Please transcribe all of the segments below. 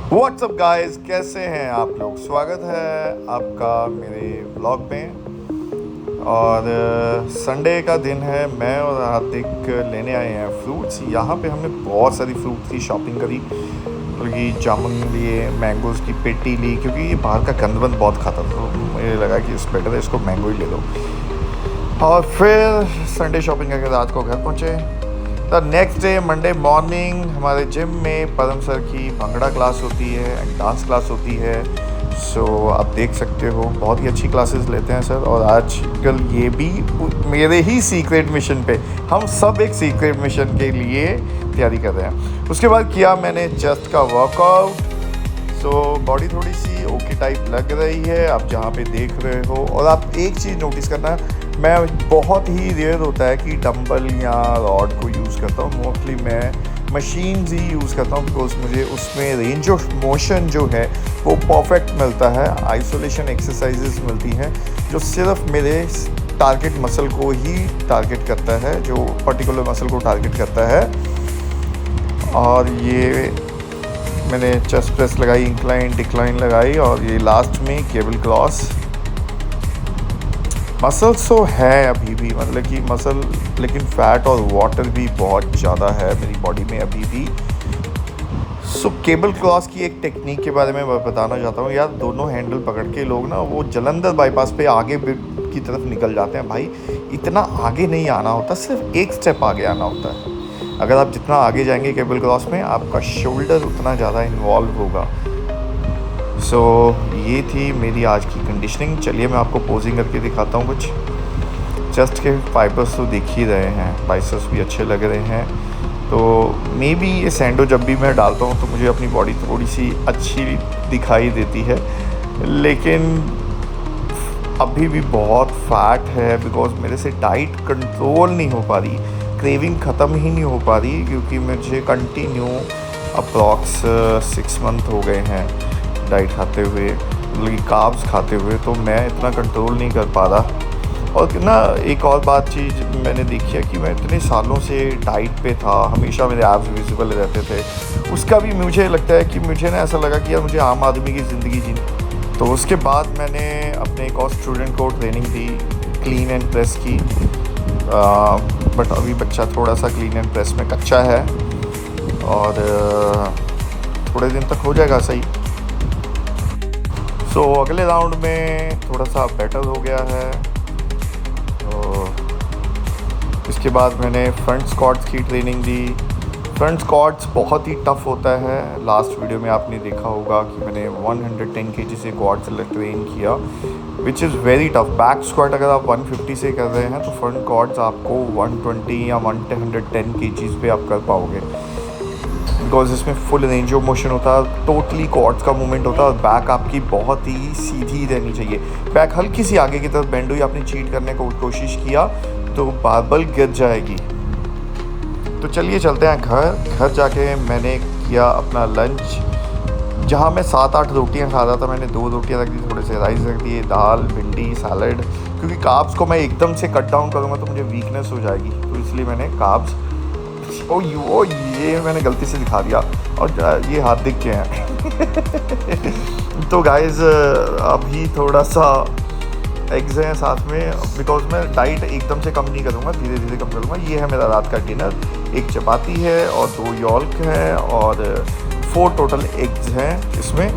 WhatsApp guys, कैसे हैं आप लोग। स्वागत है आपका मेरे ब्लॉग में। और संडे का दिन है। मैं और हार्दिक लेने आए हैं फ्रूट्स। यहाँ पे हमने बहुत सारी फ्रूट की शॉपिंग करी। बल्कि जामुन लिए, मैंगोज़ की पेटी ली, क्योंकि ये बाहर का गंदबंद बहुत खाता था, तो मुझे लगा कि इस बेटर है इसको मैंगो ही ले लो। और फिर संडे शॉपिंग करके रात को घर पहुँचे। The next day Monday morning हमारे जिम में परम सर की भंगड़ा क्लास होती है एंड डांस क्लास होती है। सो आप देख सकते हो बहुत ही अच्छी क्लासेस लेते हैं सर। और आजकल ये भी मेरे ही सीक्रेट मिशन पे, हम सब एक सीक्रेट मिशन के लिए तैयारी कर रहे हैं। उसके बाद किया मैंने चेस्ट का वर्कआउट। सो बॉडी थोड़ी सी ओके टाइप लग रही है आप जहाँ पे देख रहे हो। और आप एक चीज़ नोटिस करना, मैं बहुत ही रेयर होता है कि डंबल या रॉड को यूज़ करता हूँ। मोस्टली मैं मशीन्स ही यूज़ करता हूँ, बिकॉज मुझे उसमें रेंज ऑफ मोशन जो है वो परफेक्ट मिलता है। आइसोलेशन एक्सरसाइजेस मिलती हैं जो सिर्फ मेरे टारगेट मसल को ही टारगेट करता है, जो पर्टिकुलर मसल को टारगेट करता है। और ये मैंने चेस्ट प्रेस लगाई, इंक्लाइन डिक्लाइन लगाई, और ये लास्ट में केबल क्रॉस। मसल्स तो है अभी भी, मतलब कि मसल, लेकिन फ़ैट और वाटर भी बहुत ज़्यादा है मेरी बॉडी में अभी भी। सो केबल क्रॉस की एक टेक्निक के बारे में मैं बताना चाहता हूँ यार। दोनों हैंडल पकड़ के लोग ना वो जलंधर बाईपास पे आगे की तरफ निकल जाते हैं। भाई इतना आगे नहीं आना होता, सिर्फ एक स्टेप आगे आना होता है। अगर आप जितना आगे जाएंगे केबल क्रॉस में, आपका शोल्डर उतना ज़्यादा इन्वॉल्व होगा। सो ये थी मेरी आज की कंडीशनिंग। चलिए मैं आपको पोजिंग करके दिखाता हूँ कुछ। चेस्ट के फाइबर्स तो देख ही रहे हैं, बाइसेप्स भी अच्छे लग रहे हैं। तो मे बी ये सैंडो जब भी मैं डालता हूँ तो मुझे अपनी बॉडी थोड़ी सी अच्छी दिखाई देती है, लेकिन अभी भी बहुत फैट है, बिकॉज मेरे से डाइट कंट्रोल नहीं हो पा रही, क्रेविंग ख़त्म ही नहीं हो पा रही, क्योंकि मुझे कंटिन्यू अप्रॉक्स 6 मंथ हो गए हैं डाइट खाते हुए, मतलब कि कार्ब्स खाते हुए। तो मैं इतना कंट्रोल नहीं कर पा रहा। और ना एक और बात चीज़ मैंने देखी है कि मैं इतने सालों से डाइट पे था, हमेशा मेरे एब्स विजिबल रहते थे। उसका भी मुझे लगता है कि मुझे ना ऐसा लगा कि यार मुझे आम आदमी की ज़िंदगी जीनी। तो उसके बाद मैंने अपने एक और स्टूडेंट को training the clean and press की। बट अभी बच्चा थोड़ा सा क्लीन एंड प्रेस में कच्चा है, और थोड़े दिन तक हो जाएगा सही। सो अगले राउंड में थोड़ा सा बेटर हो गया है। तो इसके बाद मैंने फ्रंट स्क्वाट्स की ट्रेनिंग दी। फ्रंट स्क्वाट्स बहुत ही टफ़ होता है। लास्ट वीडियो में आपने देखा होगा कि मैंने 110 kg से क्वाड्स ट्रेन किया, which is very tough. Back squat अगर आप 150 से कर रहे हैं तो फ्रंट क्वाड्स आपको 120 या 110 kg पे आप कर पाओगे, बिकॉज इसमें फुल रेंज ऑफ मोशन होता है, टोटली क्वाड्स का मूवमेंट होता है, और बैक आपकी बहुत ही सीधी रहनी चाहिए। बैक हल्की सी आगे की तरफ बेंड हुई, आपने चीट करने को कोशिश किया तो बारबल गिर जाएगी। तो चलिए चलते हैं घर जाके मैंने किया अपना लंच। जहाँ मैं 7-8 रोटियाँ खा रहा था, मैंने 2 रोटियाँ रख दी, थोड़े से राइस रख दिए, दाल, भिंडी, सैलड, क्योंकि कार्ब्स को मैं एकदम से कट डाउन करूँगा तो मुझे वीकनेस हो जाएगी, तो इसलिए मैंने कार्ब्स। ये मैंने गलती से दिखा दिया, और ये हाथ दिख के हैं। तो गाइज़ अभी थोड़ा सा एग्स हैं साथ में, बिकॉज मैं डाइट एकदम से कम नहीं करूँगा, धीरे धीरे कम करूँगा। ये है मेरा रात का डिनर। एक चपाती है और 2 यॉल्क हैं और 4 टोटल एग्स हैं इसमें।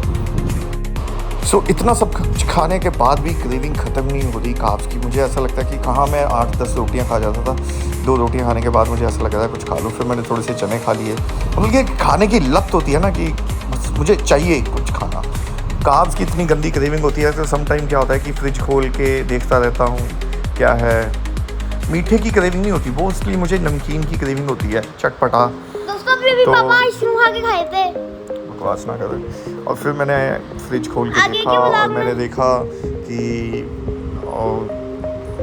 सो इतना सब खाने के बाद भी क्रेविंग ख़त्म नहीं हो रही कार्ब्स की। मुझे ऐसा लगता है कि कहाँ मैं 8-10 रोटियाँ खा जाता था, 2 रोटियाँ खाने के बाद मुझे ऐसा लग रहा है कुछ खा लूँ। फिर मैंने थोड़े से चने खा लिए। मतलब कि खाने की लत होती है ना, कि मुझे चाहिए कुछ खाना। कार्ब्स की इतनी गंदी क्रेविंग होती है, तो सम टाइम क्या होता है कि फ्रिज खोल के देखता रहता हूँ क्या है। मीठे की क्रेविंग नहीं होती, मोस्टली मुझे नमकीन की क्रेविंग होती है, चटपटा। दोस्तों भी पापा आइसक्रीम खा के खाए थे, बकवास ना करें। और फिर मैंने फ्रिज खोल के देखा, और मैंने देखा कि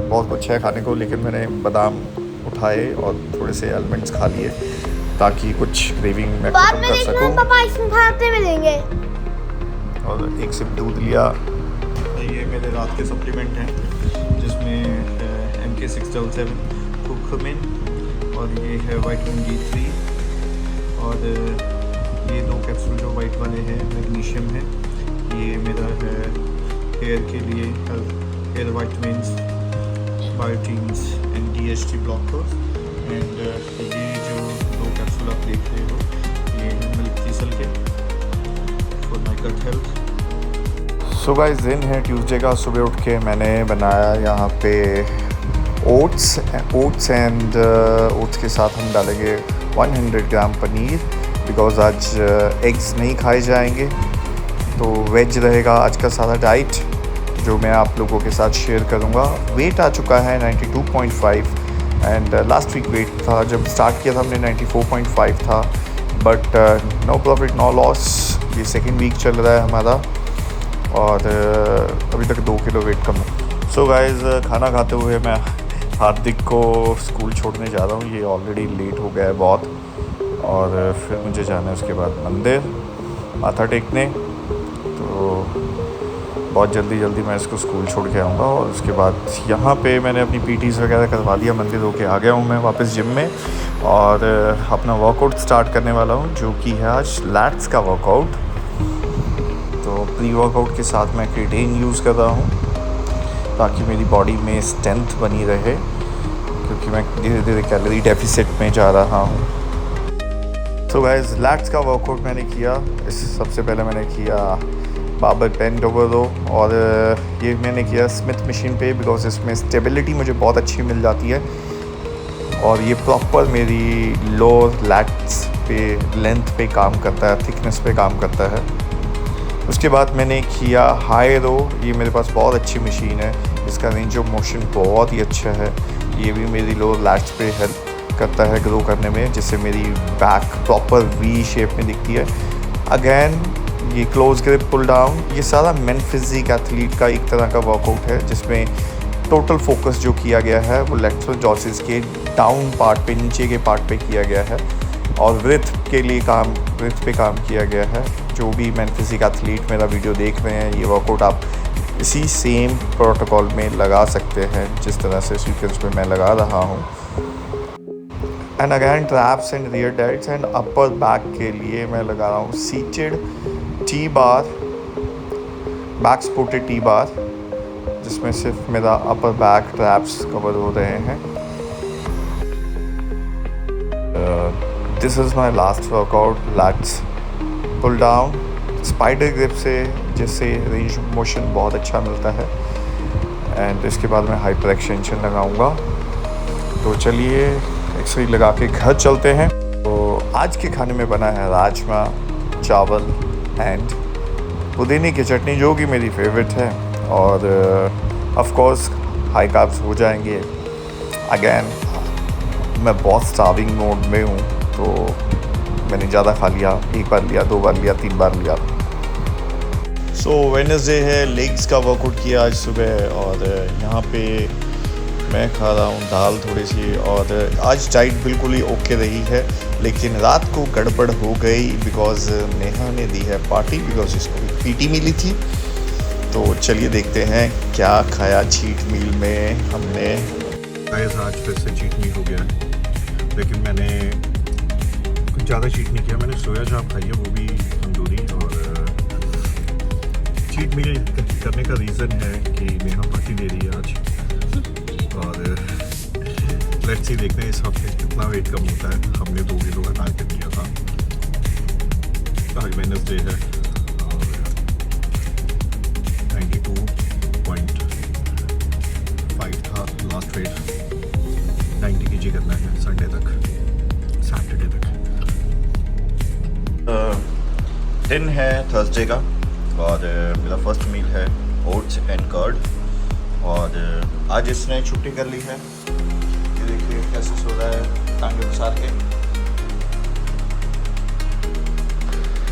बहुत कुछ है खाने को, लेकिन मैंने बादाम उठाए और थोड़े से आलमंड्स खा लिए ताकि कुछ क्रेविंग मैं खत्म कर सकूं। पापा आइसक्रीम खाते मिलेंगे। और एक सिप दूध लिया। ये मेरे रात के सप्लीमेंट हैं, जिसमें MK677 कुकुमिन, और ये है विटामिन D3, और ये 2 कैप्सूल जो वाइट वाले हैं मैग्नीशियम है, ये मेरा है हेयर के लिए hair vitamins, biotins and DHT blockers. And ये जो 2 कैप्सूल आप देख रहे हो ये मिल्क टीसल के for my gut health. So guys, दिन है ट्यूसडे का। सुबह उठ के मैंने बनाया यहाँ पे ओट्स एंड ओट्स के साथ हम डालेंगे 100 ग्राम पनीर, बिकॉज़ आज एग्स नहीं खाए जाएंगे, तो वेज रहेगा आज का सारा डाइट जो मैं आप लोगों के साथ शेयर करूँगा। वेट आ चुका है 92.5 एंड लास्ट वीक वेट था, जब स्टार्ट किया था हमने 94.5 था, but no profit no loss. ये सेकेंड वीक चल रहा है हमारा और अभी तक 2 किलो वेट कम है। सो गाइस, खाना खाते हुए मैं हार्दिक को स्कूल छोड़ने जा रहा हूँ। ये ऑलरेडी लेट हो गया है बहुत, और फिर मुझे जाना है उसके बाद मंदिर माथा टेकने, तो बहुत जल्दी मैं इसको स्कूल छोड़ के आऊँगा। और उसके बाद यहाँ पे मैंने अपनी PTs वगैरह करवा लिया, मंदिर होके आ गया हूँ मैं वापस जिम में, और अपना वर्कआउट स्टार्ट करने वाला हूँ जो कि है आज लैट्स का वर्कआउट। तो प्री वर्कआउट के साथ मैं क्रिएटिन यूज़ कर रहा हूँ ताकि मेरी बॉडी में स्ट्रेंथ बनी रहे, क्योंकि मैं धीरे धीरे कैलोरी डेफिसिट में जा रहा हूँ। तो गाइस, लैट्स का वर्कआउट मैंने किया। सबसे पहले मैंने किया बाबर बेंड ओवर रो, और ये मैंने किया स्मिथ मशीन पे, बिकॉज इसमें स्टेबिलिटी मुझे बहुत अच्छी मिल जाती है और ये प्रॉपर मेरी लोअर लैट्स पे लेंथ पे काम करता है, थिकनेस पे काम करता है। उसके बाद मैंने किया हाई रो। ये मेरे पास बहुत अच्छी मशीन है, इसका रेंज ऑफ मोशन बहुत ही अच्छा है। ये भी मेरी लोअर लैट्स पे हेल्प करता है ग्रो करने में, जिससे मेरी बैक प्रॉपर वी शेप में दिखती है। अगेन ये क्लोज ग्रिप पुल डाउन, ये सारा मेन फिजिक एथलीट का एक तरह का वर्कआउट है, जिसमें टोटल फोकस जो किया गया है वो लेटरल जॉसेस के डाउन पार्ट पे, नीचे के पार्ट पे किया गया है, और ब्रेथ पे काम किया गया है। जो भी मेन फिजिक एथलीट मेरा वीडियो देख रहे हैं, ये वर्कआउट आप इसी सेम प्रोटोकॉल में लगा सकते हैं जिस तरह से सीक्वेंस में मैं लगा रहा हूँ। And again traps and rear delts and upper back के लिए मैं लगा रहा हूँ seated T bar, back supported T bar, जिसमें सिर्फ मेरा अपर बैक ट्रैप्स कवर हो रहे हैं। This is my last workout, lats pull down spider grip से, जिससे रेंज मोशन बहुत अच्छा मिलता है। एंड इसके बाद मैं हाइपर एक्सटेंशन लगाऊंगा। तो चलिए एक्सरसाइज लगा के घर चलते हैं। तो आज के खाने में बना है राजमा चावल एंड पुदीने की चटनी, जो कि मेरी फेवरेट है, और ऑफ कोर्स हाई कार्ब्स हो जाएंगे। अगेन मैं बहुत स्टार्विंग मोड में हूँ, तो मैंने ज़्यादा खा लिया, 1 बार लिया, 2 बार लिया, 3 बार लिया। सो वेडनेसडे है, लेग्स का वर्कआउट किया आज सुबह, और यहाँ पे मैं खा रहा हूँ दाल थोड़ी सी, और आज डाइट बिल्कुल ही ओके रही है, लेकिन रात को गड़बड़ हो गई बिकॉज़ नेहा ने दी है पार्टी, बिकॉज़ इसको PT मिली थी। तो चलिए देखते हैं क्या खाया चीट मील में हमने। आज फिर से चीट मील हो गया है, लेकिन मैंने कुछ ज़्यादा चीट नहीं किया। मैंने सोया चाप खाई है, वो भी तंदूरी। और चीट मील करने का रीज़न है कि नेहा पार्टी दे रही है आज, और लेट्स सी देखते हैं इस हफ्ते कितना वेट कम होता है। हमने 2 किलो का टारगेट किया था। आज वेडनेसडे है और 92.5 था लास्ट वेट। 90 kg करना है संडे तक, सैटरडे तक। दिन है थर्सडे का, और मेरा फर्स्ट मील है ओट्स एंड कर्ड, और आज इसने छुट्टी कर ली है। ये देखिए कैसे सो रहा है टांगे पसार के।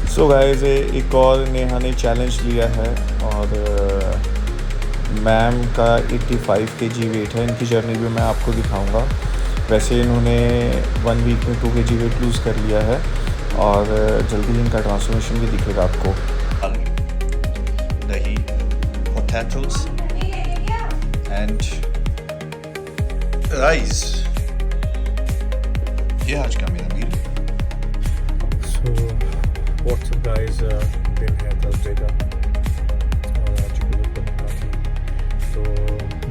सो गाइस, एक और नेहा ने चैलेंज लिया है, और मैम का 85 kg वेट है। इनकी जर्नी भी मैं आपको दिखाऊंगा। वैसे इन्होंने 1 वीक में 2 kg वेट लूज़ कर लिया है, और जल्दी इनका ट्रांसफॉर्मेशन भी दिखेगा आपको। दही, पोटैटोस एंड राइस, ये आज का मेरा मील। सो व्हाट्सअप गाइस, दिन है थर्सडे का और आज गुरु पूर्णिमा थी। तो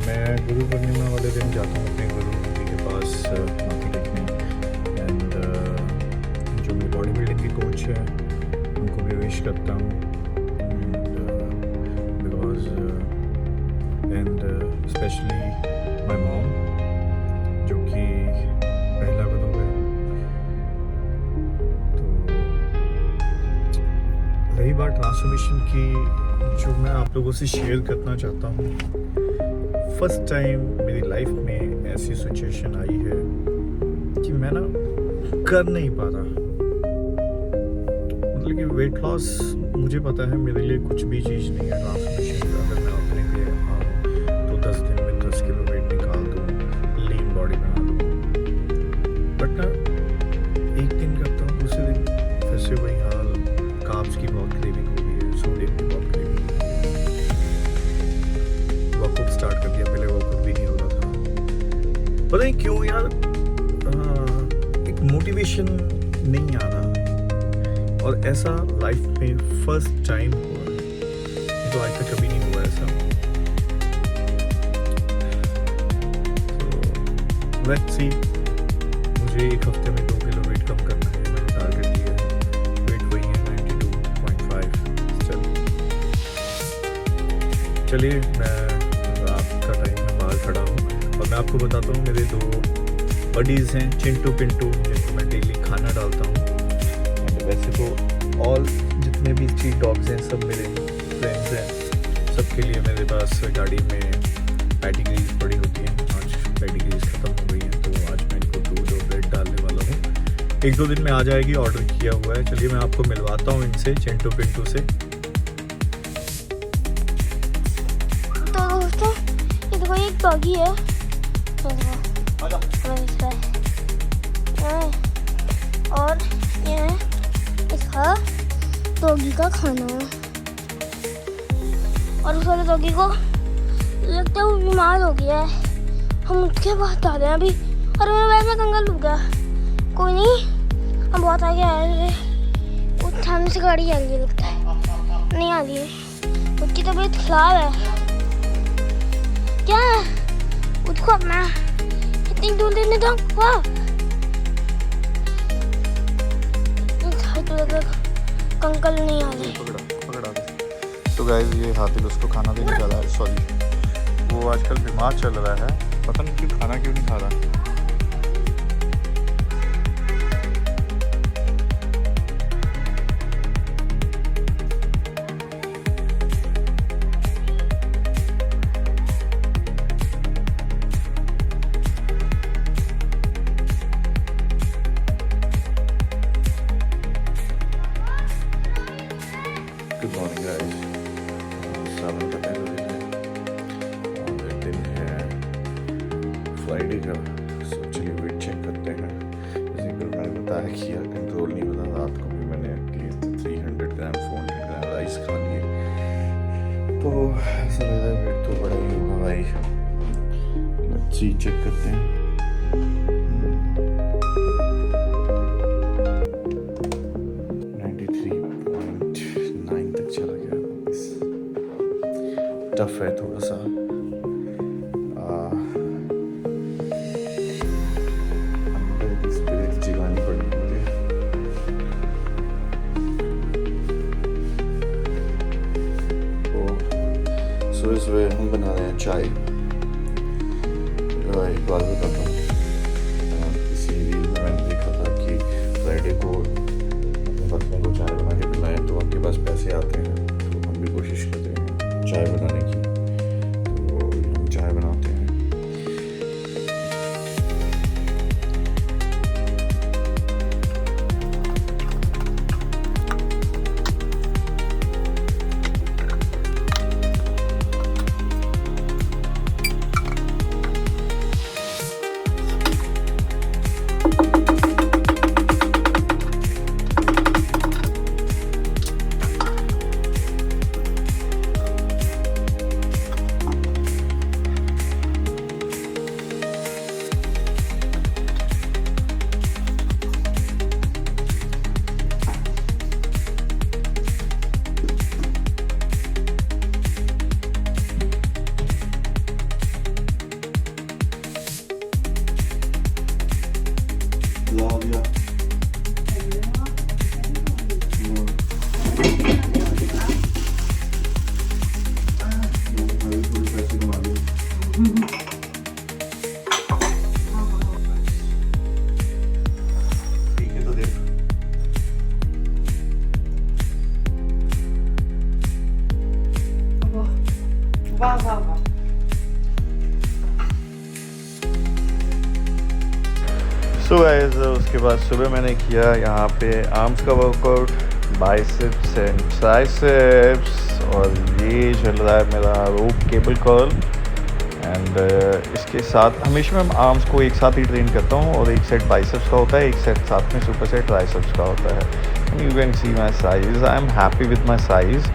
मैं गुरु पूर्णिमा वाले दिन जाता हूँ अपने गुरु जी के पास माथा टेकने। एंड जो मेरी बॉडी बिल्डिंग की कोच है उनको भी विश करता हूँ। Because and specially my mom जो कि पहला गुरु है। रही बात ट्रांसफॉर्मेशन की, जो मैं आप लोगों से शेयर करना चाहता हूँ। फर्स्ट टाइम मेरी लाइफ में ऐसी सिचुएशन आई है कि मैं ना कर नहीं पा रहा। मतलब कि वेट लॉस मुझे पता है मेरे लिए कुछ भी चीज़ नहीं है। ट्रांसफॉर्मेशन अगर मैं अपने लिए आऊँ तो 10 दिन में 10 किलो वेट निकाल दूँ, लीन बॉडी बना दूँ। बट ना एक दिन करता हूँ, दूसरे दिन फिर से वही हाल। कार्ब्स की बहुत क्रेविंग हो गई है, सोडियम की बहुत क्रेविंग हो गई है। वर्कआउट स्टार्ट कर दिया, पहले वर्कआउट भी नहीं हो रहा था। पता नहीं क्यों यार, एक मोटिवेशन नहीं आ रहा। और ऐसा लाइफ में फर्स्ट टाइम हुआ है, नहीं तो आज तक कभी नहीं हुआ ऐसा। तो लेट्स सी, मुझे एक हफ्ते में 2 किलो वेट कम करना है, मैंने टारगेट दिया है। चलिए, मैं रात का टाइम में बाहर खड़ा हूँ और मैं आपको बताता हूँ मेरे 2 बडीज़ हैं, चिंटू पिंटू, जिनको मैं डेली खाना डालता हूँ। और वैसे तो ऑल जितने भी स्ट्रीट डॉग्स हैं सब मेरे फ्रेंड्स हैं। सबके लिए मेरे पास गाड़ी में पैडिग्रीज पड़ी होती हैं। आज पैडिग्रीज ख़त्म हो गई हैं, तो आज मैं इनको दूध और ब्रेड डालने वाला हूँ। 1-2 दिन में आ जाएगी, ऑर्डर किया हुआ है। चलिए मैं आपको मिलवाता हूँ इनसे, चिंटू पिंटू से। एक डॉगी है और ये है इसका डॉगी का खाना। और उस वाले डॉगी को लगता है वो बीमार हो गया है, हम उसके पास आ रहे हैं अभी। और मेरे बैग में कंगाल डूब गया। कोई नहीं, हम बहुत आगे आए हैं। उस सामने से गाड़ी आ रही है, लगता है नहीं आ रही है। उसकी तबीयत खराब है क्या? उसको अपना इतनी दूर लेने जाऊँ? वाह, तो कंकल नहीं आ रहे। पकड़ा। तो गाइस, ये हातिल उसको खाना देने जा रहा है। सॉरी, वो आजकल बीमार चल रहा है, पता नहीं क्यों, खाना क्यों नहीं खा रहा। गुड मॉर्निंग गाइस, सावन का पहला दिन है और दिन है फ्राइडे का। सो चलिए वेट चेक करते हैं। जैसे कि मैंने बताया कि यार कंट्रोल नहीं होता, रात को भी मैंने एटलीस्ट 300 ग्राम 400 ग्राम राइस खा लिए। तो ऐसा लग रहा है वेट तो बड़ा ही होगा भाई। लेट्स सी, चेक करते हैं। टफ है थोड़ा सा। अंदर की स्पिरिट जगानी पड़ेगी मुझे। तो सुबह हम बना रहे हैं चाय। एक बात बताता हूँ, किसी रील में मैंने देखा था कि फ्राइडे को अपने बच्चों को चाय बना के पिलाएं तो आपके पास पैसे आते हैं। तो हम भी कोशिश करते हैं चाय बनाने की, तो हम चाय बनाते हैं। 5 साल का। सो गाइस, उसके बाद सुबह मैंने किया यहाँ पे आर्म्स का वर्कआउट, बाइसेप्स एंड ट्राइसेप्स, और ये चल रहा है मेरा रोप केबल कर्ल। एंड इसके साथ हमेशा मैं आर्म्स को एक साथ ही ट्रेन करता हूँ, और एक सेट बाइसेप्स का होता है, एक सेट साथ में सुपर सेट ट्राइसेप्स का होता है। And you can see my size, I am happy with my size,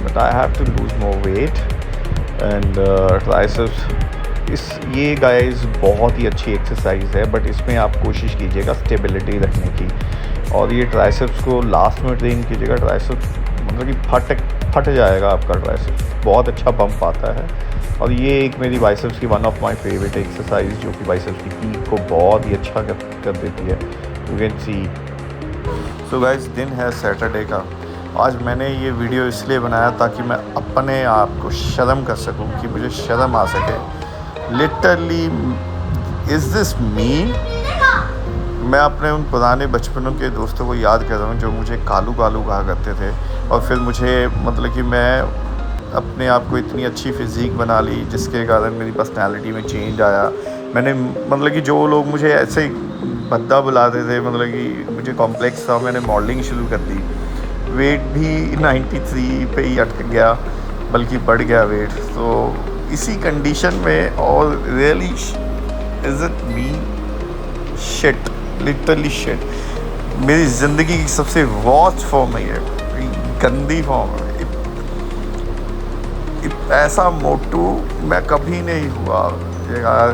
but I have to lose more weight. And triceps, ये गाइस बहुत ही अच्छी एक्सरसाइज है, बट इसमें आप कोशिश कीजिएगा स्टेबिलिटी रखने की, और ये ट्राइसेप्स को लास्ट में ट्रेन कीजिएगा। ट्राइसेप्स मतलब कि फट जाएगा आपका ट्राइसेप्स, बहुत अच्छा पंप आता है। और ये एक मेरी बाइसेप्स की one of my favourite exercise, जो कि बाइसेप्स की पीक को बहुत ही अच्छा कर देती है। You can C. So guys, दिन है सैटरडे का। आज मैंने ये वीडियो इसलिए बनाया ताकि मैं अपने आप को शर्म कर सकूं, कि मुझे शर्म आ सके। लिटरली, इज़ दिस मी? मैं अपने उन पुराने बचपनों के दोस्तों को याद कर रहा हूँ जो मुझे कालू कालू कहा करते थे, और फिर मुझे मतलब कि मैं अपने आप को इतनी अच्छी फिज़ीक बना ली, जिसके कारण मेरी पर्सनैलिटी में चेंज आया। मैंने मतलब कि जो लोग मुझे ऐसे भद्दा बुलाते थे, मतलब कि मुझे कॉम्प्लेक्स था, मैंने मॉडलिंग शुरू कर दी। वेट भी 93 पे ही अटक गया, बल्कि बढ़ गया वेट। तो इसी कंडीशन में, और really is it me? Shit, literally shit. मेरी ज़िंदगी की सबसे वर्स्ट फॉर्म है ये, गंदी फॉर्म है। ऐसा मोटू मैं कभी नहीं हुआ यार।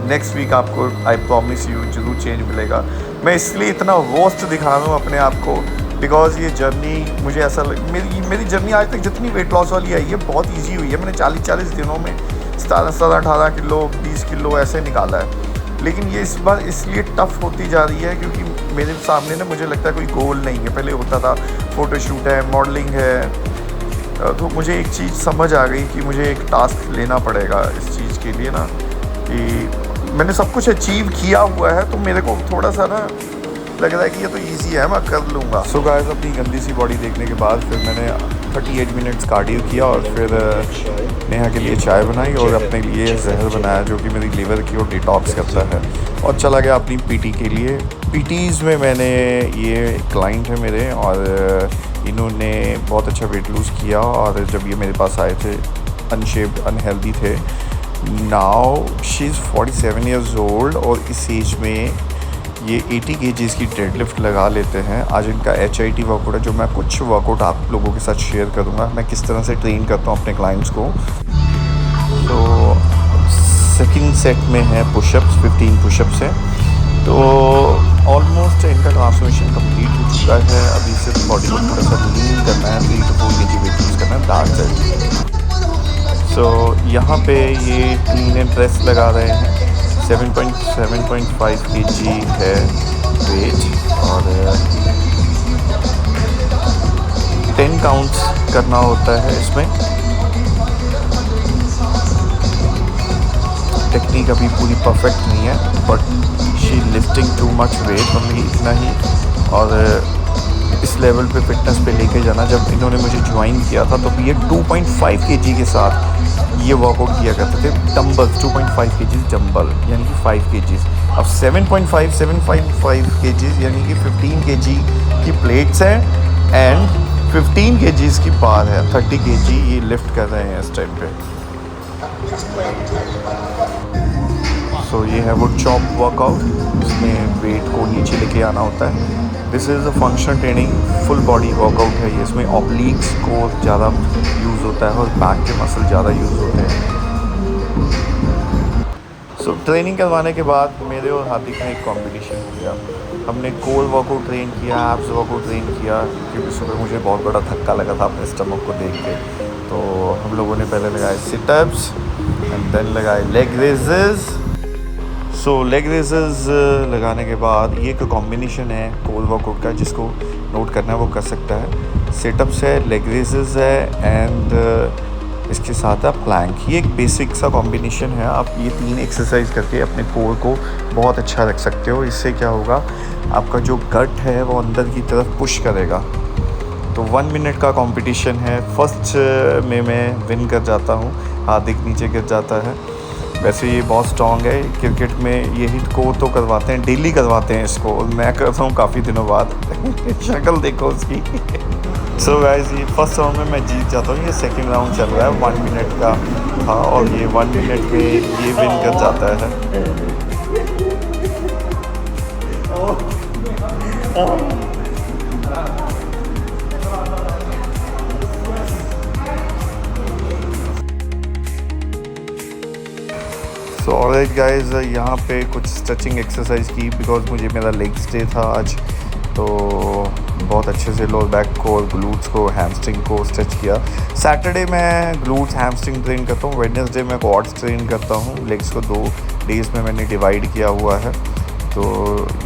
नेक्स्ट वीक आपको आई प्रॉमिस यू जरूर चेंज मिलेगा। मैं इसलिए इतना वर्स्ट दिखा रहा हूँ अपने आप को, बिकॉज़ ये जर्नी मुझे ऐसा मेरी जर्नी आज तक जितनी वेट लॉस वाली आई है बहुत इजी हुई है। मैंने 40 दिनों में 17-18 किलो 20 किलो ऐसे निकाला है। लेकिन ये इस बार इसलिए टफ़ होती जा रही है क्योंकि मेरे सामने ना, मुझे लगता है कोई गोल नहीं है। पहले होता था फ़ोटोशूट है, मॉडलिंग है, तो मुझे एक चीज़ समझ आ गई कि मुझे एक टास्क लेना पड़ेगा इस चीज़ के लिए ना, कि मैंने सब कुछ अचीव किया हुआ है, तो मेरे को थोड़ा सा ना लग रहा है कि ये तो इजी है, मैं कर लूँगा। सो गाइस, अपनी गंदी सी बॉडी देखने के बाद फिर मैंने 38 मिनट्स कार्डियो किया, और फिर नेहा के लिए चाय बनाई, और अपने लिए जहर बनाया जो कि मेरी लीवर की और डिटॉक्स करता है, और चला गया अपनी पीटी के लिए। पीटीज़ में मैंने, ये क्लाइंट है मेरे, और इन्होंने बहुत अच्छा वेट लूज़ किया, और जब ये मेरे पास आए थे अनशेप्ड, अनहेल्दी थे। Now she is 47 years old, और इस एज में ये 80 kgs की डेडलिफ्ट लगा लेते हैं। आज इनका HIIT वर्कआउट है, जो मैं कुछ वर्कआउट आप लोगों के साथ शेयर करूँगा, मैं किस तरह से ट्रेन करता हूँ अपने क्लाइंट्स को। तो सेकंड सेट में है पुशअप्स, 15 पुशअप्स हैं। तो ऑलमोस्ट इनका ट्रांसफॉर्मेशन कंप्लीट हो चुका है। अभी सिर्फ बॉडी को थोड़ा सा लीन करना है, 3 to 4 kg वेट लूज़ करना है डार्क साइड। सो यहाँ पे ये क्लीन एंड प्रेस लगा रहे हैं। 7.5 kg है वेट, और 10 काउंट्स करना होता है इसमें। टेक्निक अभी पूरी परफेक्ट नहीं है, but she lifting too much weight, मतलब इतना ही। और इस लेवल पे फिटनेस पे लेके जाना, जब इन्होंने मुझे ज्वाइन किया था तो ये 2.5 kg के साथ ये वर्कआउट किया करते थे। डम्बल्स 2.5 kg डम्बल, यानी कि 5 kg। अब 7.5 kg यानी कि 15 kg की प्लेट्स हैं, एंड 15 kg की बार है। 30 kg ये लिफ्ट कर रहे हैं इस टाइम पे। सो ये है वो चॉप वर्कआउट, इसमें वेट को नीचे लेके आना होता है। This is a functional training, full body workout है ये। इसमें ऑब्लिक्स को ज़्यादा यूज़ होता है, और बैक के मसल ज़्यादा यूज़ होते हैं। सो ट्रेनिंग करवाने के बाद मेरे और हार्दिक में एक कॉम्पिटिशन हो गया। हमने कोर वर्कआउट ट्रेन किया, एब्स वर्कआउट ट्रेन किया, क्योंकि सुबह मुझे बहुत बड़ा धक्का लगा था अपने स्टमक को देख के। तो हम लोगों ने पहले लगाए सिटअप्स, एंड देन लगाए लेग रेजेस। सो लेग रेजेस लगाने के बाद ये एक कॉम्बिनेशन है कोर वर्कआउट का, जिसको नोट करना है वो कर सकता है। सिटअप्स है, लेग रेजेस है, एंड इसके साथ आप प्लैंक। ये एक बेसिक सा कॉम्बिनेशन है। आप ये 3 एक्सरसाइज करके अपने कोर को बहुत अच्छा रख सकते हो। इससे क्या होगा, आपका जो गट है वो अंदर की तरफ पुश करेगा। तो 1 मिनट का कंपटीशन है। फर्स्ट में मैं विन कर जाता हूँ, हार्दिक नीचे गिर जाता है। वैसे ये बहुत स्ट्रॉन्ग है, क्रिकेट में यही को तो करवाते हैं, डेली करवाते हैं इसको। मैं करता हूँ काफ़ी दिनों बाद शक्ल देखो उसकी। सो गाइस, ये फर्स्ट राउंड में मैं जीत जाता हूँ। ये सेकंड राउंड चल रहा है, 1 मिनट का था और ये 1 मिनट में ये विन कर जाता है। सो ऑलराइट गाइस, यहाँ पे कुछ स्ट्रेचिंग एक्सरसाइज की बिकॉज मुझे मेरा लेग्स डे था आज, तो बहुत अच्छे से लोअर बैक को और ग्लूट्स को, हैमस्ट्रिंग को स्ट्रेच किया। सैटरडे मैं ग्लूट्स हैमस्ट्रिंग ट्रेन करता हूँ, वेडनेसडे मैं क्वाड्स ट्रेन करता हूँ। लेग्स को 2 डेज़ में मैंने डिवाइड किया हुआ है, तो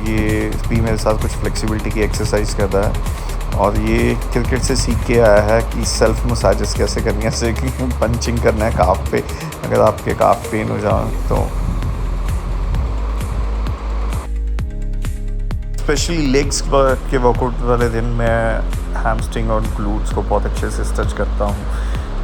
ये भी मेरे साथ कुछ फ्लेक्सिबिलिटी की एक्सरसाइज कर रहा है। और ये क्रिकेट से सीख के आया है कि सेल्फ मसाजेस कैसे करनी है, जैसे कि पंचिंग करना है काफ पे, अगर आपके काफ पेन हो जाए तो। स्पेशली लेग्स के वर्कआउट वाले दिन मैं हैमस्ट्रिंग और ग्लूट्स को बहुत अच्छे से स्ट्रेच करता हूँ,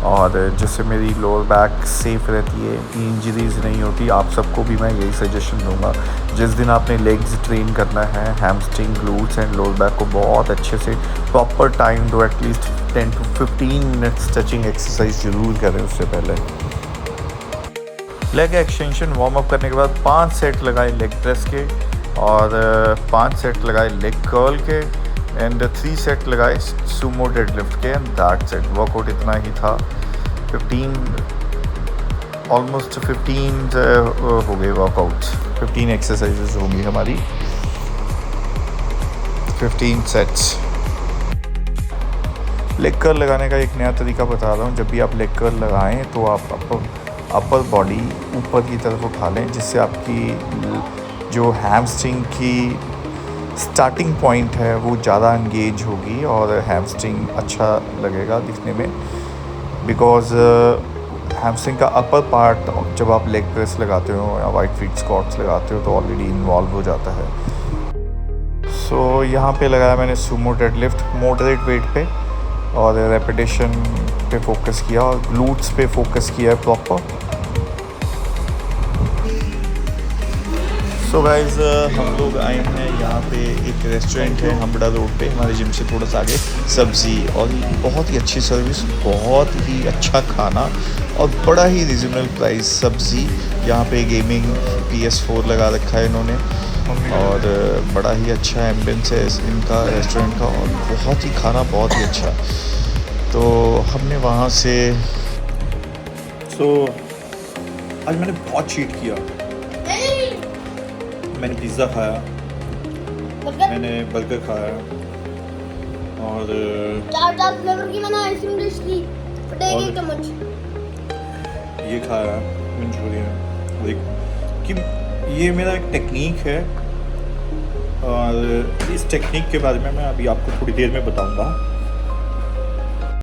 और जिससे मेरी लोअर बैक सेफ रहती है, इंजरीज नहीं होती। आप सबको भी मैं यही सजेशन दूंगा, जिस दिन आपने लेग्स ट्रेन करना है, hamstring, glutes and lower back को बहुत अच्छे से प्रॉपर टाइम दो, at least 10 to 15 minute stretching exercise ज़रूर करें उससे पहले। लेग एक्सटेंशन वार्म अप करने के बाद 5 सेट लगाए लेग प्रेस के, और 5 सेट लगाए लेग कर्ल के, एंड 3 सेट लगाए सुमो डेडलिफ्ट के, एंड दैट्स इट। वर्कआउट इतना ही था। 15 हो गए वर्कआउट, 15 एक्सरसाइजेज होंगी हमारी, 15 सेट्स। लेग कर्ल लगाने का एक नया तरीका बता रहा हूँ। जब भी आप लेग कर्ल लगाएं तो आप अपर बॉडी ऊपर की तरफ उठा लें, जिससे आपकी जो हैमस्ट्रिंग की स्टार्टिंग पॉइंट है वो ज़्यादा एंगेज होगी और हैमस्ट्रिंग अच्छा लगेगा दिखने में। बिकॉज हैमस्ट्रिंग का अपर पार्ट जब आप लेग प्रेस लगाते हो या वाइड फीट स्क्वाट्स लगाते हो तो ऑलरेडी इन्वॉल्व हो जाता है। सो यहाँ पे लगाया मैंने सुमो डेडलिफ्ट मॉडरेट वेट पे, और रेपिटेशन पे फोकस किया और ग्लूट्स पे फोकस किया है प्रॉपर। सो गाइस, हम लोग आए हैं यहाँ पे, एक रेस्टोरेंट है हम्बड़ा रोड पे, हमारे जिम से थोड़ा सा आगे, सब्ज़ी, और बहुत ही अच्छी सर्विस, बहुत ही अच्छा खाना और बड़ा ही रीजनेबल प्राइस। सब्ज़ी यहाँ पे गेमिंग PS4 लगा रखा है इन्होंने, और बड़ा ही अच्छा एम्बियंस है इनका रेस्टोरेंट का, और बहुत ही खाना बहुत ही अच्छा। तो हमने वहाँ से आज मैंने बहुत चीट किया। मैंने पिज़्ज़ा खाया, मैंने बर्गर खाया, और 4 फ्लेवर की मैंने आइसक्रीम डिश ली, एक चम्मच ये खाया मंचूरियन। देख कि ये मेरा एक टेक्निक है, और इस टेक्निक के बारे में मैं अभी आपको थोड़ी देर में बताऊंगा।